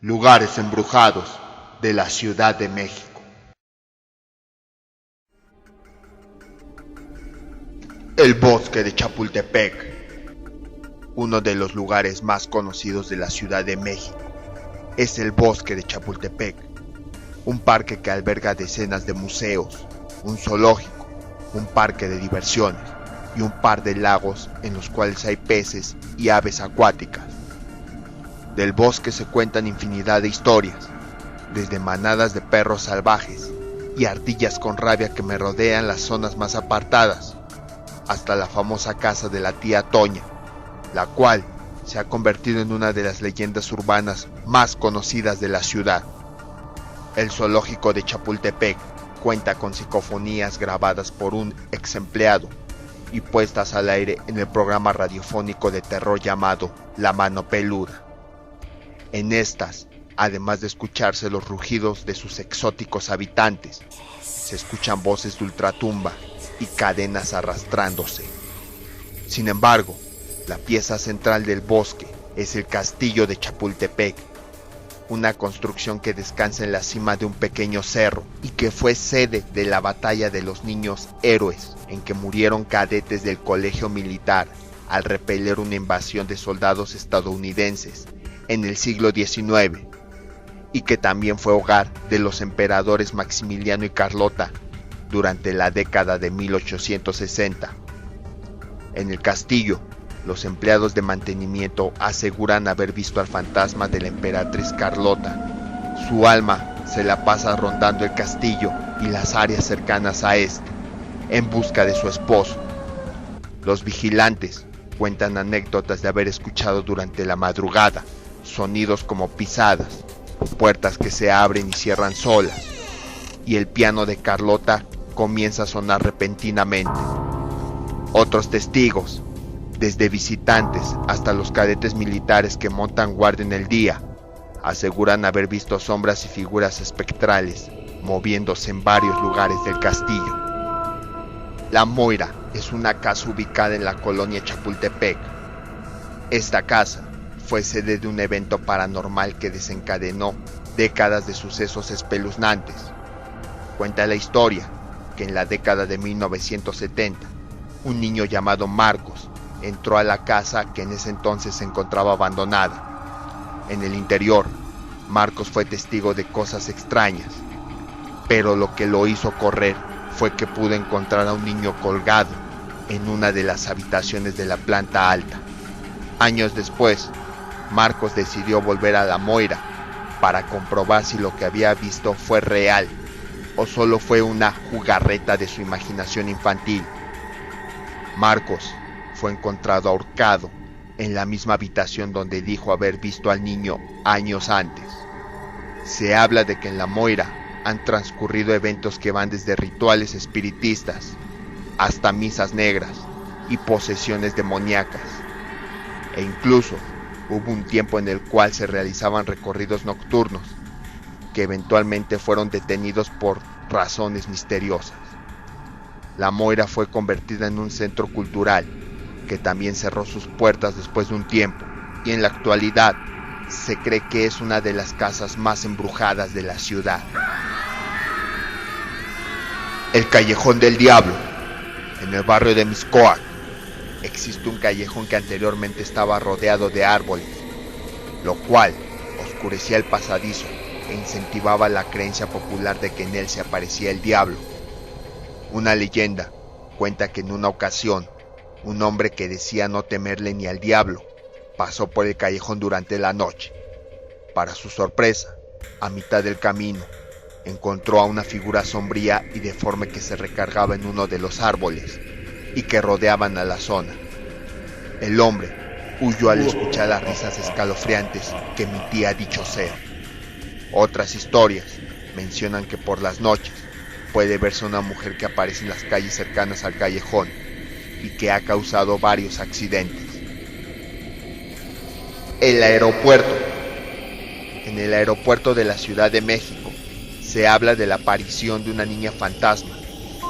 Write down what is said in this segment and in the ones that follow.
Lugares embrujados de la Ciudad de México. El bosque de Chapultepec, uno de los lugares más conocidos de la Ciudad de México, es el bosque de Chapultepec, un parque que alberga decenas de museos, un zoológico, un parque de diversiones y un par de lagos en los cuales hay peces y aves acuáticas. Del bosque se cuentan infinidad de historias, desde manadas de perros salvajes y ardillas con rabia que me rodean las zonas más apartadas, hasta la famosa casa de la tía Toña, la cual se ha convertido en una de las leyendas urbanas más conocidas de la ciudad. El zoológico de Chapultepec cuenta con psicofonías grabadas por un ex empleado y puestas al aire en el programa radiofónico de terror llamado La Mano Peluda. En estas, además de escucharse los rugidos de sus exóticos habitantes, se escuchan voces de ultratumba y cadenas arrastrándose. Sin embargo, la pieza central del bosque es el castillo de Chapultepec, una construcción que descansa en la cima de un pequeño cerro y que fue sede de la batalla de los niños héroes, en que murieron cadetes del colegio militar al repeler una invasión de soldados estadounidenses en el siglo XIX, y que también fue hogar de los emperadores Maximiliano y Carlota durante la década de 1860. En el castillo, los empleados de mantenimiento aseguran haber visto al fantasma de la emperatriz Carlota. Su alma se la pasa rondando el castillo y las áreas cercanas a este, en busca de su esposo. Los vigilantes cuentan anécdotas de haber escuchado durante la madrugada sonidos como pisadas, puertas que se abren y cierran solas, y el piano de Carlota comienza a sonar repentinamente. Otros testigos, desde visitantes hasta los cadetes militares que montan guardia en el día, aseguran haber visto sombras y figuras espectrales moviéndose en varios lugares del castillo. La Moira es una casa ubicada en la colonia Chapultepec. Esta casa fue sede de un evento paranormal que desencadenó décadas de sucesos espeluznantes. Cuenta la historia que en la década de 1970, un niño llamado Marcos entró a la casa que en ese entonces se encontraba abandonada. En el interior, Marcos fue testigo de cosas extrañas, pero lo que lo hizo correr fue que pudo encontrar a un niño colgado en una de las habitaciones de la planta alta. Años después, Marcos decidió volver a la Moira para comprobar si lo que había visto fue real o solo fue una jugarreta de su imaginación infantil. Marcos fue encontrado ahorcado en la misma habitación donde dijo haber visto al niño años antes. Se habla de que en la Moira han transcurrido eventos que van desde rituales espiritistas hasta misas negras y posesiones demoníacas, e incluso hubo un tiempo en el cual se realizaban recorridos nocturnos que eventualmente fueron detenidos por razones misteriosas. La Moira fue convertida en un centro cultural que también cerró sus puertas después de un tiempo, y en la actualidad se cree que es una de las casas más embrujadas de la ciudad. El Callejón del Diablo. En el barrio de Mixcoac existe un callejón que anteriormente estaba rodeado de árboles, lo cual oscurecía el pasadizo e incentivaba la creencia popular de que en él se aparecía el diablo. Una leyenda cuenta que en una ocasión, un hombre que decía no temerle ni al diablo pasó por el callejón durante la noche. Para su sorpresa, a mitad del camino, encontró a una figura sombría y deforme que se recargaba en uno de los árboles y que rodeaban a la zona. El hombre huyó al escuchar las risas escalofriantes que emitía dicho ser. Otras historias mencionan que por las noches puede verse una mujer que aparece en las calles cercanas al callejón y que ha causado varios accidentes. El aeropuerto. En el aeropuerto de la Ciudad de México se habla de la aparición de una niña fantasma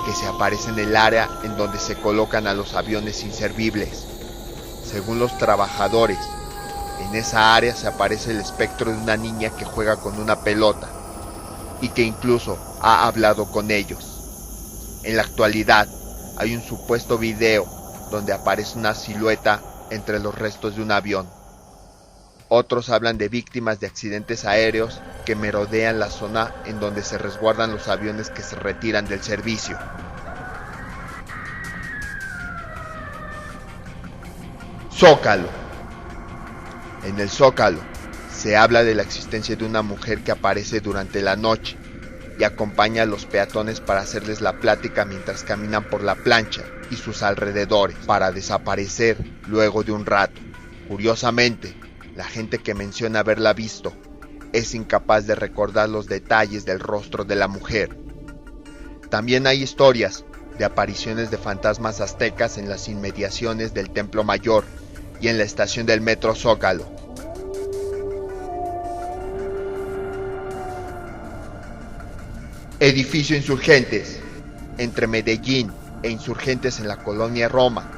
que se aparece en el área en donde se colocan a los aviones inservibles. Según los trabajadores, en esa área se aparece el espectro de una niña que juega con una pelota y que incluso ha hablado con ellos. En la actualidad hay un supuesto video donde aparece una silueta entre los restos de un avión. Otros hablan de víctimas de accidentes aéreos que merodean la zona en donde se resguardan los aviones que se retiran del servicio. Zócalo. En el Zócalo se habla de la existencia de una mujer que aparece durante la noche y acompaña a los peatones para hacerles la plática mientras caminan por la plancha y sus alrededores, para desaparecer luego de un rato. Curiosamente, la gente que menciona haberla visto es incapaz de recordar los detalles del rostro de la mujer. También hay historias de apariciones de fantasmas aztecas en las inmediaciones del Templo Mayor y en la estación del metro Zócalo. Edificio Insurgentes. Entre Medellín e Insurgentes en la colonia Roma,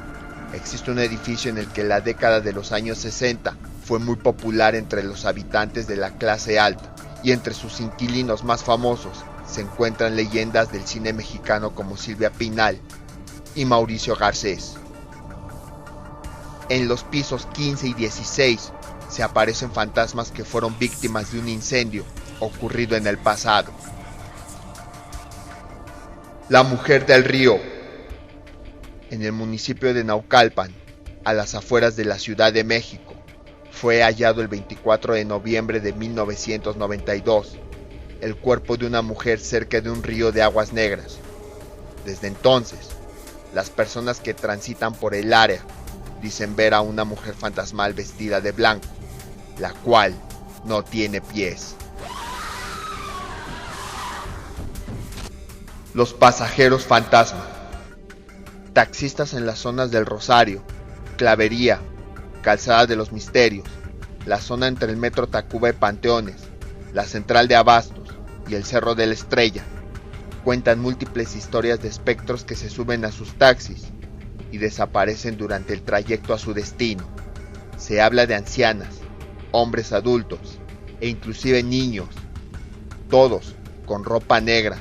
existe un edificio en el que en la década de los años 60 fue muy popular entre los habitantes de la clase alta, y entre sus inquilinos más famosos se encuentran leyendas del cine mexicano como Silvia Pinal y Mauricio Garcés. En los pisos 15 y 16 se aparecen fantasmas que fueron víctimas de un incendio ocurrido en el pasado. La Mujer del Río. En el municipio de Naucalpan, a las afueras de la Ciudad de México, fue hallado el 24 de noviembre de 1992 el cuerpo de una mujer cerca de un río de aguas negras. Desde entonces, las personas que transitan por el área dicen ver a una mujer fantasmal vestida de blanco, la cual no tiene pies. Los pasajeros fantasma. Taxistas en las zonas del Rosario, Clavería, Calzada de los Misterios, la zona entre el metro Tacuba y Panteones, la central de Abastos y el Cerro de la Estrella cuentan múltiples historias de espectros que se suben a sus taxis y desaparecen durante el trayecto a su destino. Se habla de ancianas, hombres adultos e inclusive niños, todos con ropa negra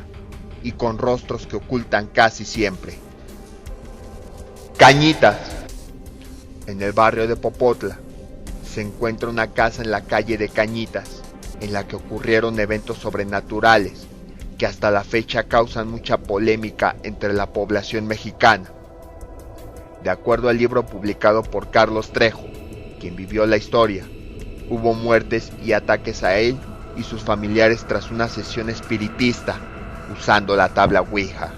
y con rostros que ocultan casi siempre. Cañitas. En el barrio de Popotla se encuentra una casa en la calle de Cañitas en la que ocurrieron eventos sobrenaturales que hasta la fecha causan mucha polémica entre la población mexicana. De acuerdo al libro publicado por Carlos Trejo, quien vivió la historia, hubo muertes y ataques a él y sus familiares tras una sesión espiritista usando la tabla Ouija.